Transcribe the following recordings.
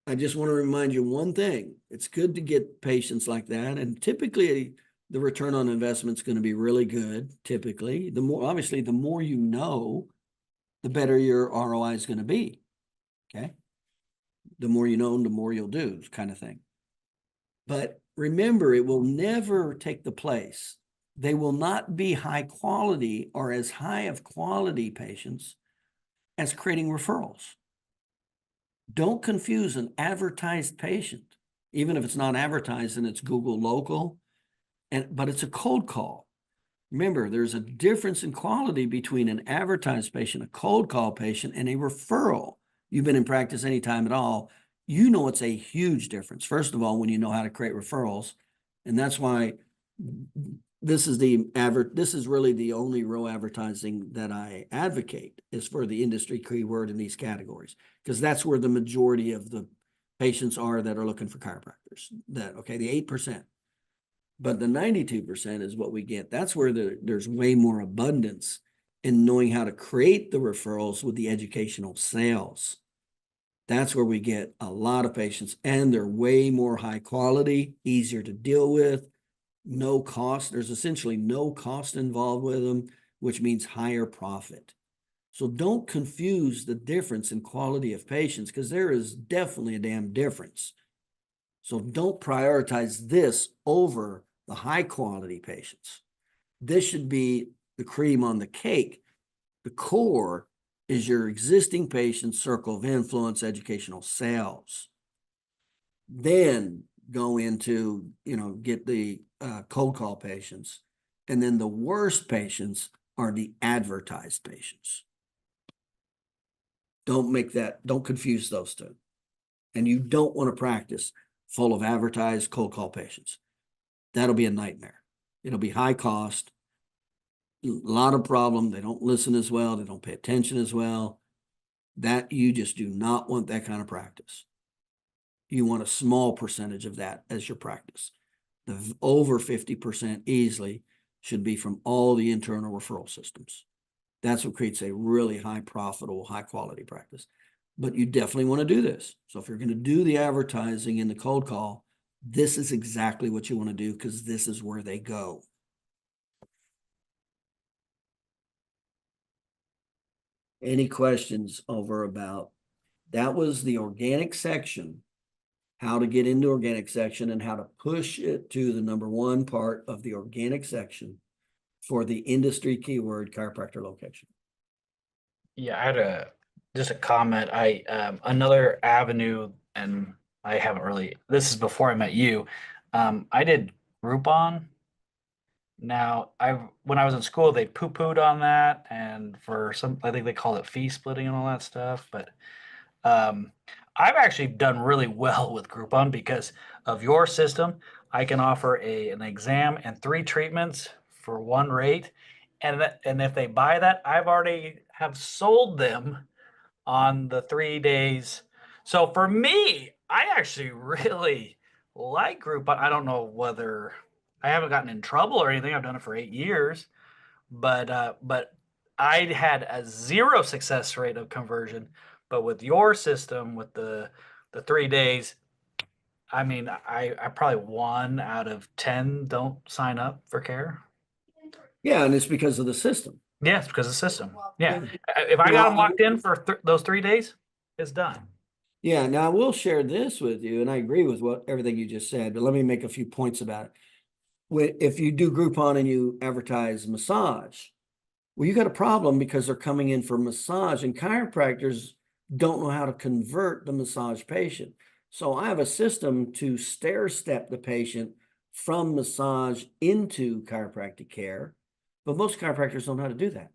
I just want to remind you one thing. It's good to get patients like that. And typically the return on investment is going to be really good. Typically, obviously, the more you know, the better your ROI is going to be. Okay. The more you know, the more you'll do, kind of thing. But remember, it will never take the place. They will not be high quality or as high of quality patients as creating referrals. Don't confuse an advertised patient, even if it's not advertised and it's Google local, but it's a cold call. Remember, there's a difference in quality between an advertised patient, a cold call patient, and a referral. You've been in practice any time at all. You know it's a huge difference. First of all, when you know how to create referrals, and that's why this is really the only real advertising that I advocate is for the industry keyword in these categories, because that's where the majority of the patients are that are looking for chiropractors. The 8%. But the 92% is what we get. That's where there's way more abundance in knowing how to create the referrals with the educational sales. That's where we get a lot of patients, and they're way more high quality, easier to deal with, no cost. There's essentially no cost involved with them, which means higher profit. So don't confuse the difference in quality of patients, because there is definitely a damn difference. So don't prioritize this over the high quality patients. This should be the cream on the cake. The core is your existing patients, circle of influence, educational sales. Then go into, get the cold call patients. And then the worst patients are the advertised patients. Don't confuse those two. And you don't want to practice full of advertised cold call patients. That'll be a nightmare. It'll be high cost, a lot of problem. They don't listen as well. They don't pay attention as well. That you just do not want that kind of practice. You want a small percentage of that as your practice. The over 50% easily should be from all the internal referral systems. That's what creates a really high profitable, high quality practice. But you definitely want to do this. So if you're going to do the advertising in the cold call, this is exactly what you want to do, because this is where they go. Any questions over about that? Was the organic section, how to get into organic section and how to push it to the number one part of the organic section for the industry keyword chiropractor location. Yeah, I had just a comment. Another avenue, and I haven't really. This is before I met you. I did Groupon. Now, when I was in school, they poo-pooed on that, and for some, I think they call it fee splitting and all that stuff. But um, I've actually done really well with Groupon because of your system. I can offer an exam and 3 treatments for one rate, and if they buy that, I've already have sold them on the 3 days. So for me, I actually really like Groupon. I don't know whether I haven't gotten in trouble or anything. I've done it for 8 years, but I had a 0 success rate of conversion. But with your system, with the 3 days, I mean, I probably 1 out of 10 don't sign up for care. Yeah, and it's because of the system. Yes, because of the system. Yeah, if I got them Now, locked in for those 3 days, it's done. yeah, now I will share this with you, and I agree with everything you just said, but let me make a few points about it. If you do Groupon and you advertise massage, well, you got a problem because they're coming in for massage, and chiropractors don't know how to convert the massage patient. So I have a system to stair step the patient from massage into chiropractic care, but most chiropractors don't know how to do that.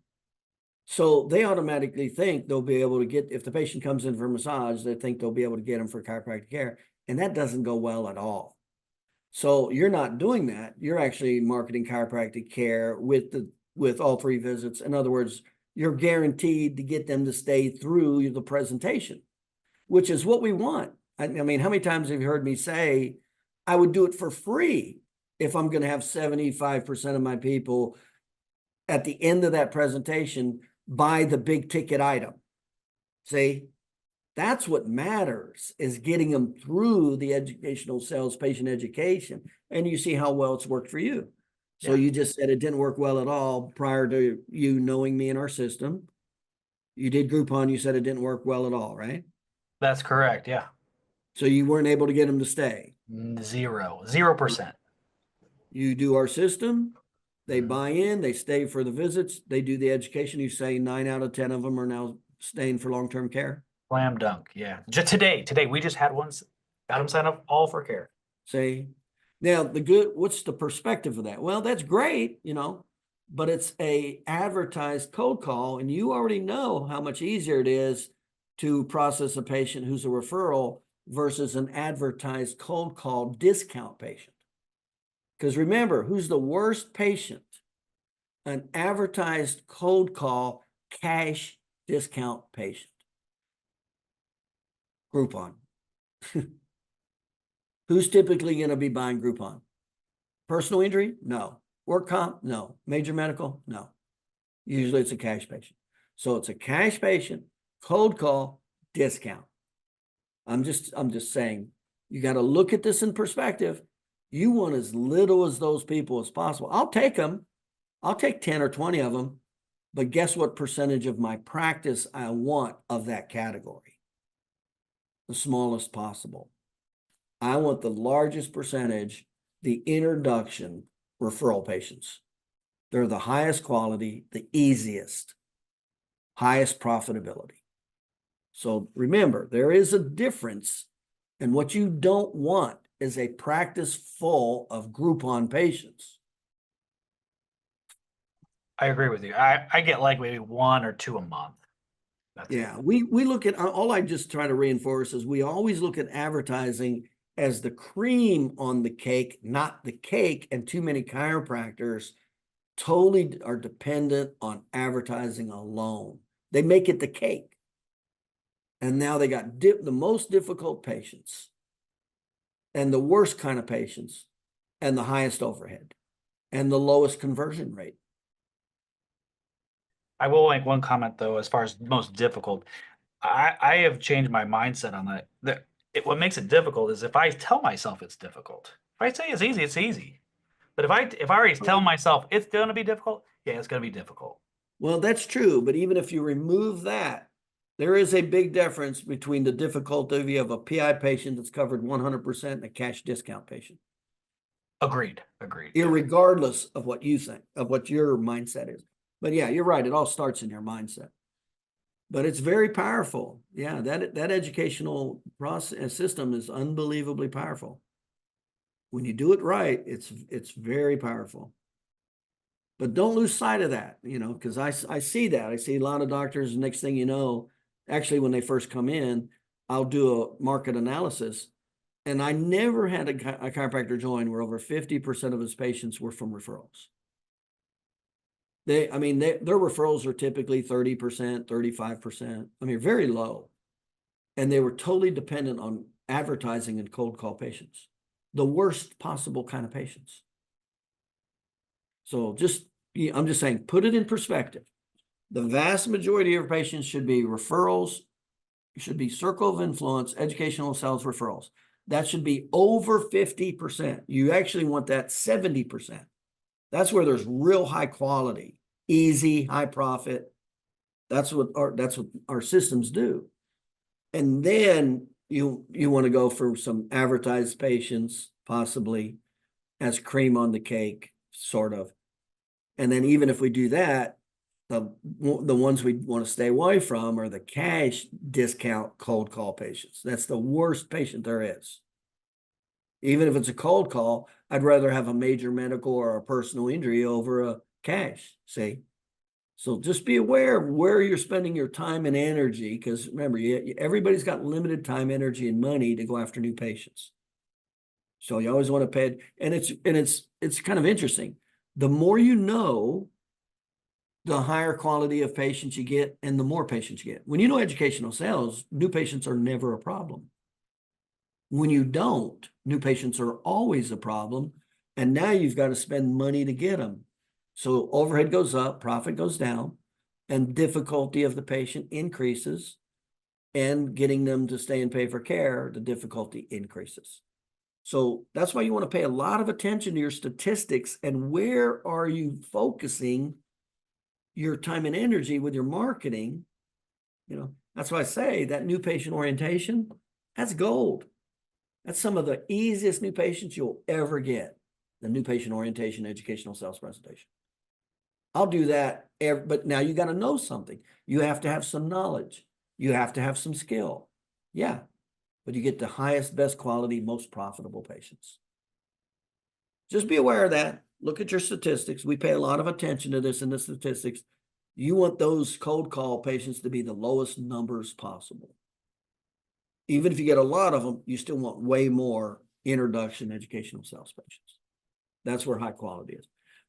So they automatically think they'll be able to get, if the patient comes in for massage, they think they'll be able to get them for chiropractic care. And that doesn't go well at all. So you're not doing that. You're actually marketing chiropractic care with all 3 visits. In other words, you're guaranteed to get them to stay through the presentation, which is what we want. I mean, how many times have you heard me say, I would do it for free if I'm going to have 75% of my people at the end of that presentation buy the big ticket item? See, That's what matters, is getting them through the educational sales patient education. And you see how well it's worked for you. So Yeah. you just said it didn't work well at all prior to you knowing me in our system. You did Groupon, you said it didn't work well at all, right? That's correct. Yeah. So you weren't able to get them to stay. 0%. You do our system, they Mhm. buy in, they stay for the visits, they do the education. You say 9 out of 10 of them are now staying for long-term care. Slam dunk. Yeah. Just today, we just had one, got them signed up all for care. Say, now what's the perspective of that? Well, that's great, but it's a advertised cold call, and you already know how much easier it is to process a patient who's a referral versus an advertised cold call discount patient. Because remember, who's the worst patient? An advertised cold call cash discount patient. Groupon. Who's typically going to be buying Groupon? Personal injury? No. Work comp? No. Major medical? No. Usually it's a cash patient. So it's a cash patient, cold call, discount. I'm just saying, you got to look at this in perspective. You want as little as those people as possible. I'll take them. I'll take 10 or 20 of them, but guess what percentage of my practice I want of that category? The smallest possible. I want the largest percentage, the introduction referral patients. They're the highest quality, the easiest, highest profitability. So remember, there is a difference, and what you don't want is a practice full of Groupon patients. I agree with you. I get like maybe 1 or 2 a month. That's it. Yeah, we look at, all I just try to reinforce is we always look at advertising as the cream on the cake, not the cake. And too many chiropractors totally are dependent on advertising alone. They make it the cake. And now they got the most difficult patients and the worst kind of patients and the highest overhead and the lowest conversion rate. I will make one comment though, as far as most difficult. I have changed my mindset on that. What makes it difficult is if I tell myself it's difficult. If I say it's easy, it's easy. But if I already tell myself it's going to be difficult, yeah, it's going to be difficult. Well, that's true. But even if you remove that, there is a big difference between the difficulty of a PI patient that's covered 100% and a cash discount patient. Agreed. Agreed. Irregardless of what you think, of what your mindset is. But yeah, you're right. It all starts in your mindset. But it's very powerful. Yeah, that educational process system is unbelievably powerful. When you do it right, it's very powerful. But don't lose sight of that, because I see that. I see a lot of doctors, next thing you know, actually when they first come in, I'll do a market analysis. And I never had a chiropractor join where over 50% of his patients were from referrals. Their referrals are typically 30%, 35%. Very low. And they were totally dependent on advertising and cold call patients, the worst possible kind of patients. So I'm just saying, put it in perspective. The vast majority of patients should be referrals, should be circle of influence, educational sales referrals. That should be over 50%. You actually want that 70%. That's where there's real high quality, easy, high profit. That's what our systems do. And then you want to go for some advertised patients, possibly as cream on the cake, sort of. And then even if we do that, the ones we want to stay away from are the cash discount cold call patients. That's the worst patient there is. Even if it's a cold call, I'd rather have a major medical or a personal injury over a cash, see? So just be aware of where you're spending your time and energy, because remember, everybody's got limited time, energy, and money to go after new patients. So you always want to pay, and it's kind of interesting. The more you know, the higher quality of patients you get and the more patients you get. When you know educational sales, new patients are never a problem. When you don't, new patients are always a problem. And now you've got to spend money to get them. So overhead goes up, profit goes down, and difficulty of the patient increases. and getting them to stay and pay for care, the difficulty increases. So that's why you want to pay a lot of attention to your statistics and where are you focusing your time and energy with your marketing. That's why I say that new patient orientation, that's gold. That's some of the easiest new patients you'll ever get. The new patient orientation, educational sales presentation. I'll do that, but now you got to know something. You have to have some knowledge. You have to have some skill. Yeah, but you get the highest, best quality, most profitable patients. Just be aware of that. Look at your statistics. We pay a lot of attention to this in the statistics. You want those cold call patients to be the lowest numbers possible. Even if you get a lot of them, you still want way more introduction educational sales patients. That's where high quality is.